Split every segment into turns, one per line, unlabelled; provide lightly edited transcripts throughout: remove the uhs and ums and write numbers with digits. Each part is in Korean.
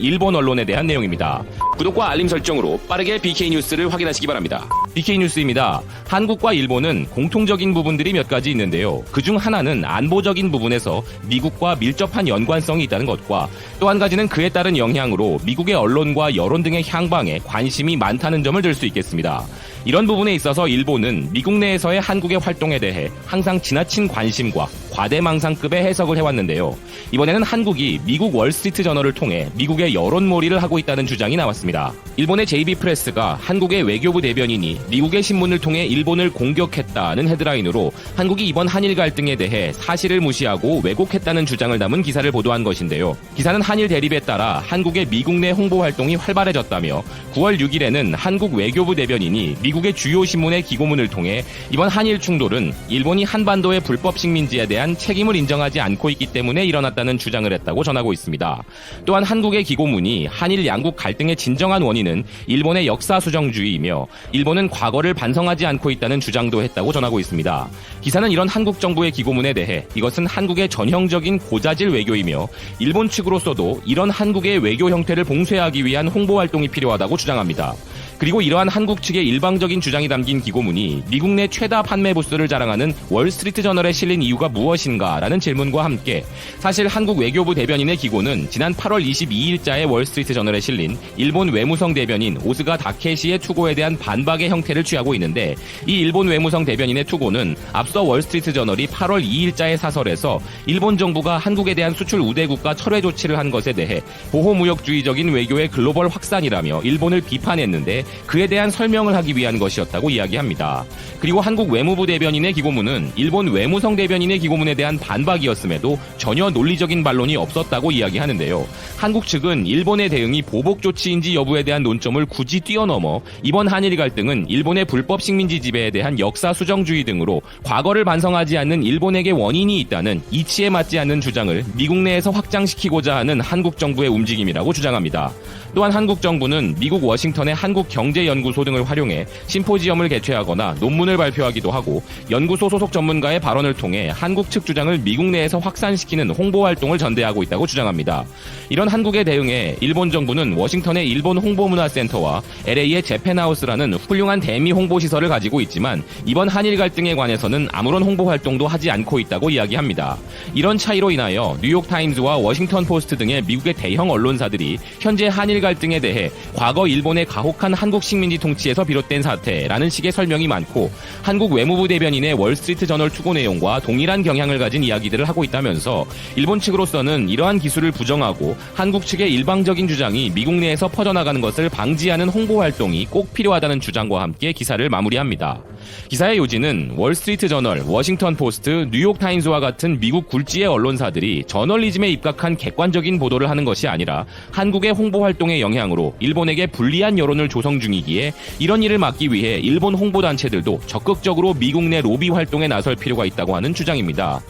일본 언론에 대한 내용입니다. 구독과 알림 설정으로 빠르게 BK 뉴스를 확인하시기 바랍니다. BK 뉴스입니다. 한국과 일본은 공통적인 부분들이 몇 가지 있는데요. 그중 하나는 안보적인 부분에서 미국과 밀접한 연관성이 있다는 것과 또 한 가지는 그에 따른 영향으로 미국의 언론과 여론 등의 향방에 관심이 많다는 점을 들 수 있겠습니다. 이런 부분에 있어서 일본은 미국 내에서의 한국의 활동에 대해 항상 지나친 관심과 과대망상급의 해석을 해왔는데요. 이번에는 한국이 미국 월스트리트 저널을 통해 미국의 여론몰이를 하고 있다는 주장이 나왔습니다. 일본의 JB프레스가 한국의 외교부 대변인이 미국의 신문을 통해 일본을 공격했다는 헤드라인으로 한국이 이번 한일 갈등에 대해 사실을 무시하고 왜곡했다는 주장을 담은 기사를 보도한 것인데요. 기사는 한일 대립에 따라 한국의 미국 내 홍보 활동이 활발해졌다며 9월 6일에는 한국 외교부 대변인이 미국의 주요 신문의 기고문을 통해 이번 한일 충돌은 일본이 한반도의 불법 식민지에 대한 책임을 인정하지 않고 있기 때문에 일어났다는 주장을 했다고 전하고 있습니다. 또한 한국의 기고문이 한일 양국 갈등의 진정한 원인은 일본의 역사 수정주의이며 일본은 과거를 반성하지 않고 있다는 주장도 했다고 전하고 있습니다. 기사는 이런 한국 정부의 기고문에 대해 이것은 한국의 전형적인 고자질 외교이며 일본 측으로서도 이런 한국의 외교 형태를 봉쇄하기 위한 홍보 활동이 필요하다고 주장합니다. 그리고 이러한 한국 측의 일방적인 주장이 담긴 기고문이 미국 내 최다 판매 부수를 자랑하는 월스트리트 저널에 실린 이유가 무엇인가라는 질문과 함께 사실 한국 외교부 대변인의 기고는 지난 8월 22일자의 월스트리트 저널에 실린 일본 외무성 대변인 오스가 다케시의 투고에 대한 반박의 형태를 취하고 있는데 이 일본 외무성 대변인의 투고는 앞서 월스트리트 저널이 8월 2일자의 사설에서 일본 정부가 한국에 대한 수출 우대국가 철회 조치를 한 것에 대해 보호무역주의적인 외교의 글로벌 확산이라며 일본을 비판했는데 그에 대한 설명을 하기 위한 것이었다고 이야기합니다. 그리고 한국 외무부 대변인의 기고문은 일본 외무성 대변인의 기고문에 대한 반박이었음에도 전혀 논리적인 반론이 없었다고 이야기하는데요. 한국 측은 일본의 대응이 보복 조치인지 여부에 대한 논점을 굳이 뛰어넘어 이번 한일 갈등은 일본의 불법 식민지 지배에 대한 역사 수정주의 등으로 과거를 반성하지 않는 일본에게 원인이 있다는 이치에 맞지 않는 주장을 미국 내에서 확장시키고자 하는 한국 정부의 움직임이라고 주장합니다. 또한 한국 정부는 미국 워싱턴의 한국경제연구소 등을 활용해 심포지엄을 개최하거나 논문을 발표하기도 하고 연구소 소속 전문가의 발언을 통해 한국 측 주장을 미국 내에서 확산시키는 홍보 활동을 전대하고 있다고 주장합니다. 이런 한국의 대응에 일본 정부는 워싱턴의 일본 홍보문화센터와 LA의 재팬하우스라는 훌륭한 대미 홍보시설을 가지고 있지만 이번 한일 갈등에 관해서는 아무런 홍보 활동도 하지 않고 있다고 이야기합니다. 이런 차이로 인하여 뉴욕타임즈와 워싱턴 포스트 등의 미국의 대형 언론사들이 현재 한일 갈등에 대해 과거 일본의 가혹한 한국 식민지 통치에서 비롯된 사태라는 식의 설명이 많고 한국 외무부 대변인의 월스트리트 저널 투고 내용과 동일한 경향을 가진 이야기들을 하고 있다면서 일본 측으로서는 이러한 기술을 부정하고 한국 측의 일방적인 주장이 미국 내에서 퍼져나가는 것을 방지하는 홍보 활동이 꼭 필요하다는 주장과 함께 기사를 마무리합니다. 기사의 요지는 월스트리트 저널, 워싱턴 포스트, 뉴욕타임즈와 같은 미국 굴지의 언론사들이 저널리즘에 입각한 객관적인 보도를 하는 것이 아니라 한국의 홍보 활동의 영향으로 일본에게 불리한 여론을 조성 중이기에 이런 일을 막기 위해 일본 홍보단체들도 적극적으로 미국 내 로비 활동에 나설 필요가 있다고 하는 주장입니다.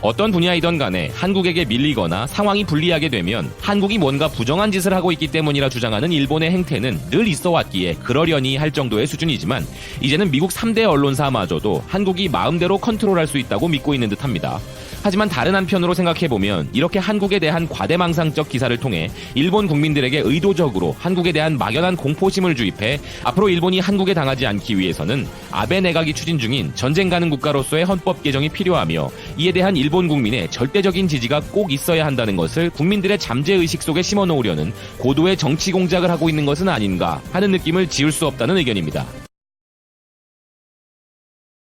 어떤 분야이든 간에 한국에게 밀리거나 상황이 불리하게 되면 한국이 뭔가 부정한 짓을 하고 있기 때문이라 주장하는 일본의 행태는 늘 있어 왔기에 그러려니 할 정도의 수준이지만 이제는 미국 3대 언론사마저도 한국이 마음대로 컨트롤할 수 있다고 믿고 있는 듯합니다. 하지만 다른 한편으로 생각해보면 이렇게 한국에 대한 과대망상적 기사를 통해 일본 국민들에게 의도적으로 한국에 대한 막연한 공포심을 주입해 앞으로 일본이 한국에 당하지 않기 위해서는 아베 내각이 추진 중인 전쟁 가는 국가로서의 헌법 개정이 필요하며 이에 대한 일본 국민의 절대적인 지지가 꼭 있어야 한다는 것을 국민들의 잠재의식 속에 심어놓으려는 고도의 정치 공작을 하고 있는 것은 아닌가 하는 느낌을 지울 수 없다는 의견입니다.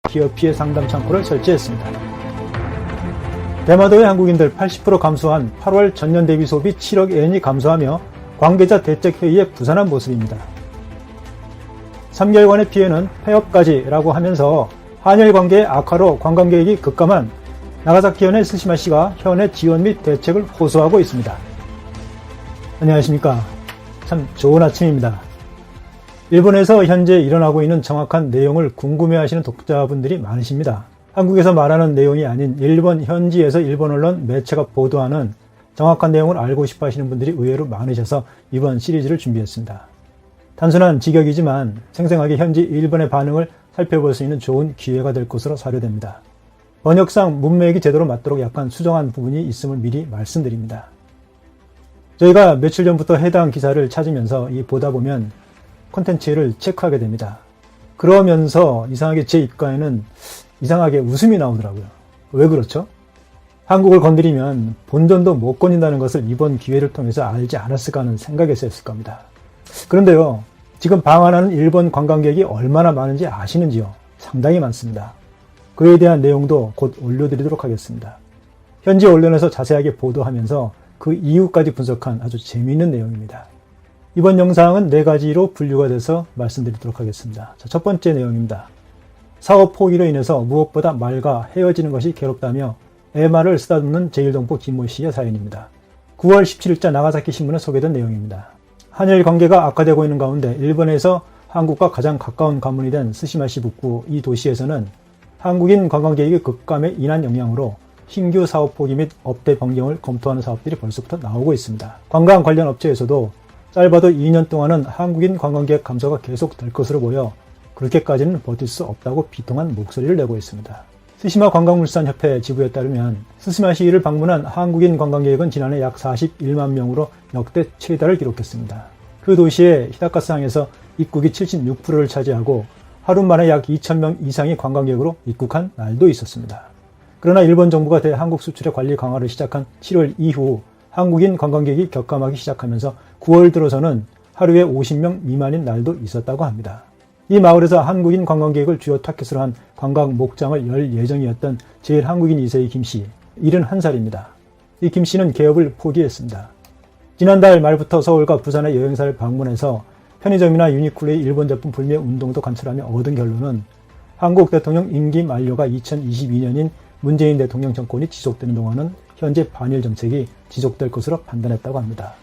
기업 피해 상담 창구를 설치했습니다. 대마도의 한국인들 80% 감소한 8월 전년 대비 소비 7억 엔이 감소하며 관계자 대책회의에 부산한 모습입니다. 3개월간의 피해는 폐업까지라고 하면서 한일 관계의 악화로 관광객이 급감한 나가사키현의 스시마 씨가 현의 지원 및 대책을 호소하고 있습니다. 안녕하십니까. 참 좋은 아침입니다. 일본에서 현재 일어나고 있는 정확한 내용을 궁금해하시는 독자분들이 많으십니다. 한국에서 말하는 내용이 아닌 일본 현지에서 일본 언론 매체가 보도하는 정확한 내용을 알고 싶어 하시는 분들이 의외로 많으셔서 이번 시리즈를 준비했습니다. 단순한 직역이지만 생생하게 현지 일본의 반응을 살펴볼 수 있는 좋은 기회가 될 것으로 사료됩니다. 번역상 문맥이 제대로 맞도록 약간 수정한 부분이 있음을 미리 말씀드립니다. 저희가 며칠 전부터 해당 기사를 찾으면서 보다 보면 콘텐츠를 체크하게 됩니다. 그러면서 이상하게 제 입가에는 이상하게 웃음이 나오더라고요. 왜 그렇죠? 한국을 건드리면 본전도 못 건진다는 것을 이번 기회를 통해서 알지 않았을까 하는 생각에서였을 겁니다. 그런데요, 지금 방한하는 일본 관광객이 얼마나 많은지 아시는지요? 상당히 많습니다. 그에 대한 내용도 곧 올려드리도록 하겠습니다. 현지 언론에서 자세하게 보도하면서 그 이유까지 분석한 아주 재미있는 내용입니다. 이번 영상은 4가지로 분류가 돼서 말씀드리도록 하겠습니다. 자, 첫 번째 내용입니다. 사업 포기로 인해서 무엇보다 말과 헤어지는 것이 괴롭다며 애말을 쓰다듬는 제1동포 김모 씨의 사연입니다. 9월 17일자 나가사키 신문에 소개된 내용입니다. 한일 관계가 악화되고 있는 가운데 일본에서 한국과 가장 가까운 관문이 된 스시마시 북부 이 도시에서는 한국인 관광객의 급감에 인한 영향으로 신규 사업 포기 및 업대 변경을 검토하는 사업들이 벌써부터 나오고 있습니다. 관광 관련 업체에서도 짧아도 2년 동안은 한국인 관광객 감소가 계속될 것으로 보여 그렇게까지는 버틸 수 없다고 비통한 목소리를 내고 있습니다. 스시마 관광물산협회 지부에 따르면 스시마시를 방문한 한국인 관광객은 지난해 약 41만 명으로 역대 최다를 기록했습니다. 그 도시의 히다카스항에서 입국이 76%를 차지하고 하루 만에 약 2,000명 이상이 관광객으로 입국한 날도 있었습니다. 그러나 일본 정부가 대한국 수출의 관리 강화를 시작한 7월 이후 한국인 관광객이 격감하기 시작하면서 9월 들어서는 하루에 50명 미만인 날도 있었다고 합니다. 이 마을에서 한국인 관광객을 주요 타깃으로 한 관광 목장을 열 예정이었던 제일 한국인 2세의 김씨, 71살입니다. 이 김씨는 개업을 포기했습니다. 지난달 말부터 서울과 부산의 여행사를 방문해서 편의점이나 유니클로의 일본 제품 불매 운동도 관찰하며 얻은 결론은 한국 대통령 임기 만료가 2022년인 문재인 대통령 정권이 지속되는 동안은 현재 반일 정책이 지속될 것으로 판단했다고 합니다.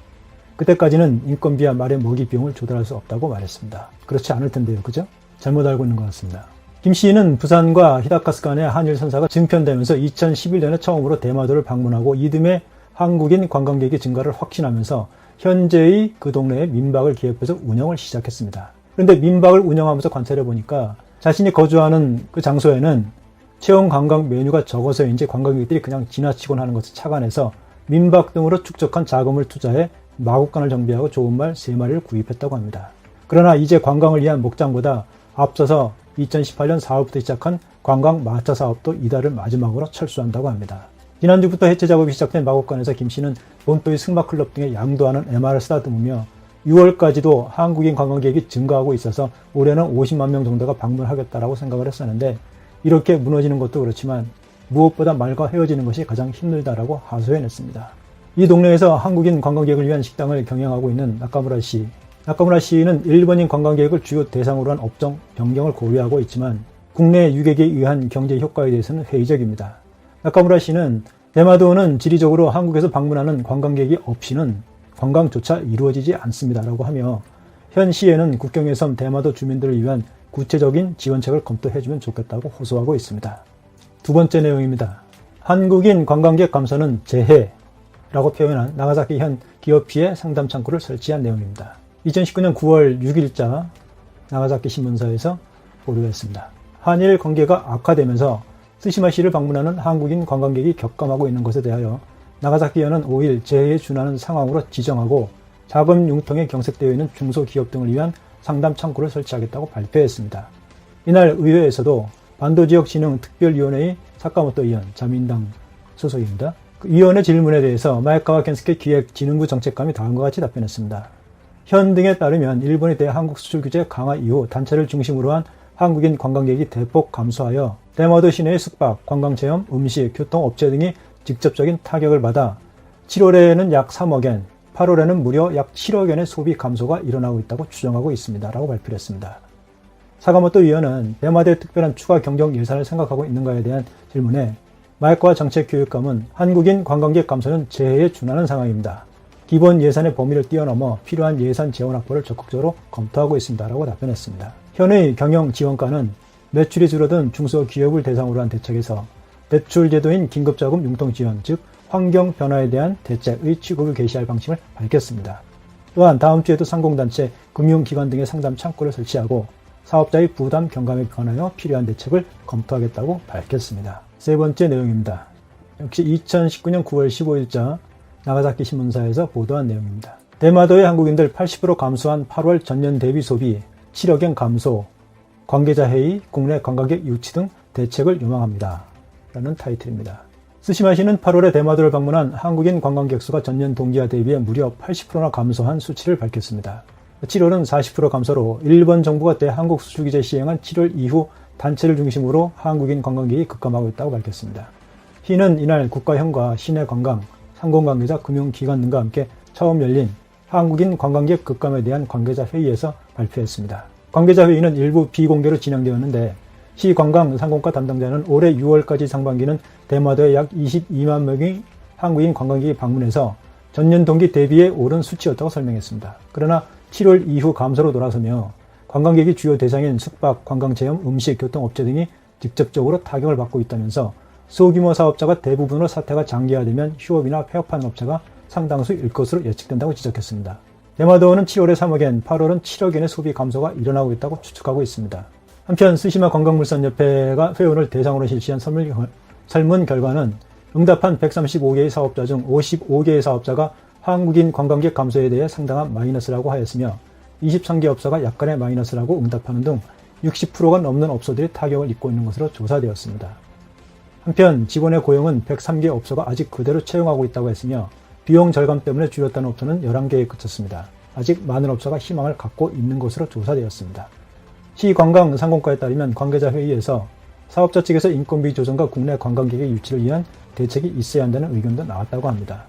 그때까지는 인건비와 말의 먹이 비용을 조달할 수 없다고 말했습니다. 그렇지 않을 텐데요, 그죠? 잘못 알고 있는 것 같습니다. 김 씨는 부산과 히다카스 간의 한일 선사가 증편되면서 2011년에 처음으로 대마도를 방문하고 이듬해 한국인 관광객의 증가를 확신하면서 현재의 그 동네에 민박을 기획해서 운영을 시작했습니다. 그런데 민박을 운영하면서 관찰해 보니까 자신이 거주하는 그 장소에는 체험 관광 메뉴가 적어서인지 관광객들이 그냥 지나치곤 하는 것을 착안해서 민박 등으로 축적한 자금을 투자해 마곡간을 정비하고 좋은 말 3마리를 구입했다고 합니다. 그러나 이제 관광을 위한 목장보다 앞서서 2018년 4월부터 시작한 관광 마차 사업도 이달을 마지막으로 철수한다고 합니다. 지난주부터 해체 작업이 시작된 마곡간에서 김 씨는 본토의 승마클럽 등에 양도하는 MR을 쓰다듬으며 6월까지도 한국인 관광객이 증가하고 있어서 올해는 50만 명 정도가 방문하겠다라고 생각을 했었는데 이렇게 무너지는 것도 그렇지만 무엇보다 말과 헤어지는 것이 가장 힘들다라고 하소연했습니다. 이 동네에서 한국인 관광객을 위한 식당을 경영하고 있는 나카무라 씨. 나카무라 씨는 일본인 관광객을 주요 대상으로 한 업종 변경을 고려하고 있지만 국내 유객에 의한 경제 효과에 대해서는 회의적입니다. 나카무라 씨는 대마도는 지리적으로 한국에서 방문하는 관광객이 없이는 관광조차 이루어지지 않습니다라고 하며 현 시에는 국경의 섬 대마도 주민들을 위한 구체적인 지원책을 검토해주면 좋겠다고 호소하고 있습니다. 두 번째 내용입니다. 한국인 관광객 감소는 재해라고 표현한 나가사키 현 기업피해 상담 창구를 설치한 내용입니다. 2019년 9월 6일자 나가사키 신문사에서 보도했습니다. 한일 관계가 악화되면서 스시마시를 방문하는 한국인 관광객이 격감하고 있는 것에 대하여 나가사키현은 5일 재해에 준하는 상황으로 지정하고 자금 융통에 경색되어 있는 중소기업 등을 위한 상담 창구를 설치하겠다고 발표했습니다. 이날 의회에서도 반도지역진흥특별위원회의 사카모토 의원, 자민당 소속입니다. 그 위원의 질문에 대해서 마에카와 겐스케 기획진흥부 정책감이 다음과 같이 답변했습니다. 현 등에 따르면 일본에 대해 한국 수출 규제 강화 이후 단체를 중심으로 한 한국인 관광객이 대폭 감소하여 대마도 시내의 숙박, 관광체험, 음식, 교통업체 등이 직접적인 타격을 받아 7월에는 약 3억엔, 8월에는 무려 약 7억엔의 소비 감소가 일어나고 있다고 추정하고 있습니다. 라고 발표를 했습니다. 사카모토 위원은 대마도의 특별한 추가 경정 예산을 생각하고 있는가에 대한 질문에 마에카와 정책교육감은 한국인 관광객 감소는 재해에 준하는 상황입니다. 기본 예산의 범위를 뛰어넘어 필요한 예산 재원 확보를 적극적으로 검토하고 있습니다. 라고 답변했습니다. 현의 경영 지원과는 매출이 줄어든 중소기업을 대상으로 한 대책에서 대출 제도인 긴급자금 융통 지원, 즉 환경 변화에 대한 대책의 취급을 개시할 방침을 밝혔습니다. 또한 다음 주에도 상공단체, 금융기관 등의 상담 창구를 설치하고 사업자의 부담 경감에 관하여 필요한 대책을 검토하겠다고 밝혔습니다. 세 번째 내용입니다. 역시 2019년 9월 15일자 나가사키 신문사에서 보도한 내용입니다. 대마도의 한국인들 80% 감소한 8월 전년 대비 소비, 7억엔 감소, 관계자 회의, 국내 관광객 유치 등 대책을 요망합니다. 라는 타이틀입니다. 스시마시는 8월에 대마도를 방문한 한국인 관광객 수가 전년 동기와 대비해 무려 80%나 감소한 수치를 밝혔습니다. 7월은 40% 감소로 일본 정부가 대한국 수출 규제 시행한 7월 이후 단체를 중심으로 한국인 관광객이 급감하고 있다고 밝혔습니다. 시는 이날 국가형과 시내 관광, 상공관계자, 금융기관 등과 함께 처음 열린 한국인 관광객 급감에 대한 관계자 회의에서 발표했습니다. 관계자 회의는 일부 비공개로 진행되었는데 시 관광 상공과 담당자는 올해 6월까지 상반기는 대마도에 약 22만 명의 한국인 관광객이 방문해서 전년 동기 대비에 오른 수치였다고 설명했습니다. 그러나 7월 이후 감소로 돌아서며 관광객이 주요 대상인 숙박, 관광체험, 음식, 교통업체 등이 직접적으로 타격을 받고 있다면서 소규모 사업자가 대부분으로 사태가 장기화되면 휴업이나 폐업하는 업체가 상당수일 것으로 예측된다고 지적했습니다. 대마도는 7월에 3억엔, 8월은 7억엔의 소비 감소가 일어나고 있다고 추측하고 있습니다. 한편 스시마 관광물산협회가 회원을 대상으로 실시한 설문 결과는 응답한 135개의 사업자 중 55개의 사업자가 한국인 관광객 감소에 대해 상당한 마이너스라고 하였으며 23개 업소가 약간의 마이너스라고 응답하는 등 60%가 넘는 업소들이 타격을 입고 있는 것으로 조사되었습니다. 한편 직원의 고용은 103개 업소가 아직 그대로 채용하고 있다고 했으며 비용 절감 때문에 줄였다는 업소는 11개에 그쳤습니다. 아직 많은 업소가 희망을 갖고 있는 것으로 조사되었습니다. 시관광상공과에 따르면 관계자 회의에서 사업자 측에서 인건비 조정과 국내 관광객의 유치를 위한 대책이 있어야 한다는 의견도 나왔다고 합니다.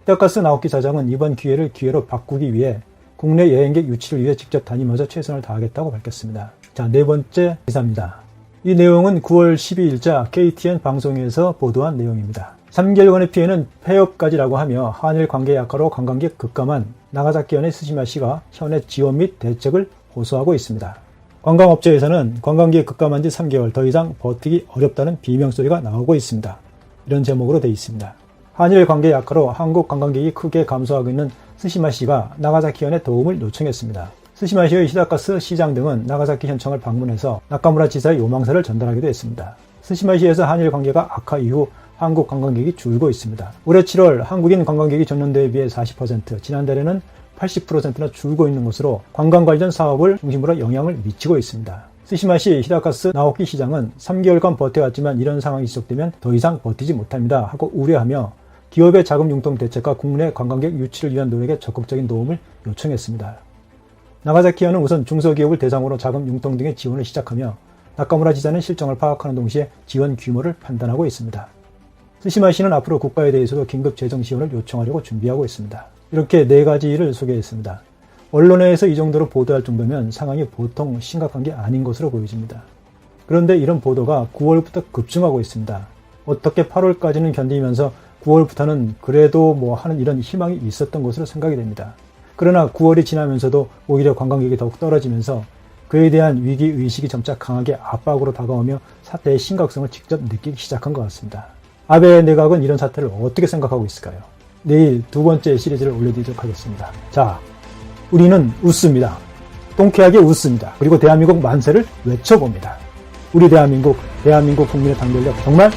히라카스 나오키 사장은 이번 기회로 바꾸기 위해 국내 여행객 유치를 위해 직접 다니면서 최선을 다하겠다고 밝혔습니다. 자, 네 번째 기사입니다. 이 내용은 9월 12일자 KTN 방송에서 보도한 내용입니다. 3개월간의 피해는 폐업까지라고 하며 한일 관계 약화로 관광객 급감한 나가사키현의 스시마시가 현해 지원 및 대책을 호소하고 있습니다. 관광업체에서는 관광객이 급감한 지 3개월 더 이상 버티기 어렵다는 비명소리가 나오고 있습니다. 이런 제목으로 되어 있습니다. 한일 관계 약화로 한국 관광객이 크게 감소하고 있는 스시마시가 나가사키현의 도움을 요청했습니다. 스시마시의 히라카스 시장 등은 나가사키 현청을 방문해서 나카무라 지사의 요망서를 전달하기도 했습니다. 스시마시에서 한일 관계가 악화 이후 한국 관광객이 줄고 있습니다. 올해 7월 한국인 관광객이 전년도에 비해 40%, 지난달에는 80%나 줄고 있는 것으로 관광 관련 사업을 중심으로 영향을 미치고 있습니다. 스시마시 히라카스 나오키 시장은 3개월간 버텨왔지만 이런 상황이 지속되면 더 이상 버티지 못합니다 하고 우려하며 기업의 자금 융통 대책과 국내 관광객 유치를 위한 노력에 적극적인 도움을 요청했습니다. 나가사키현은 우선 중소기업을 대상으로 자금 융통 등의 지원을 시작하며 나카무라 지사는 실정을 파악하는 동시에 지원 규모를 판단하고 있습니다. 스시마시는 앞으로 국가에 대해서도 긴급 재정 지원을 요청하려고 준비하고 있습니다. 이렇게 네 가지를 소개했습니다. 언론에서 이 정도로 보도할 정도면 상황이 보통 심각한 게 아닌 것으로 보여집니다. 그런데 이런 보도가 9월부터 급증하고 있습니다. 어떻게 8월까지는 견디면서 9월부터는 그래도 뭐 하는 이런 희망이 있었던 것으로 생각이 됩니다. 그러나 9월이 지나면서도 오히려 관광객이 더욱 떨어지면서 그에 대한 위기의식이 점차 강하게 압박으로 다가오며 사태의 심각성을 직접 느끼기 시작한 것 같습니다. 아베 내각은 이런 사태를 어떻게 생각하고 있을까요? 내일 두 번째 시리즈를 올려드리도록 하겠습니다. 자, 우리는 웃습니다. 통쾌하게 웃습니다. 그리고 대한민국 만세를 외쳐봅니다. 우리 대한민국 국민의 단결력 정말